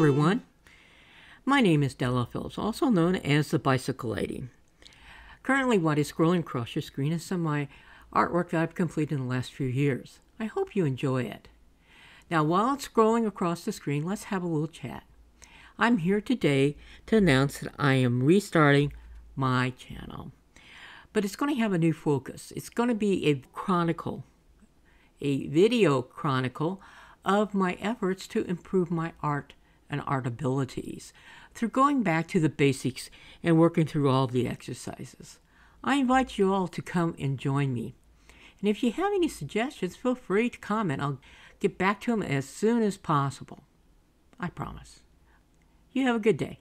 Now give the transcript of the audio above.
everyone. My name is Della Phillips, also known as the Bicycle Lady. Currently, what is scrolling across your screen is some of my artwork that I've completed in the last few years. I hope you enjoy it. Now, while it's scrolling across the screen, let's have a little chat. I'm here today to announce that I am restarting my channel. But it's going to have a new focus. It's going to be a chronicle, a video chronicle of my efforts to improve my art and art abilities through going back to the basics and working through all the exercises. I invite you all to come and join me. And if you have any suggestions, feel free to comment. I'll get back to them as soon as possible. I promise. You have a good day.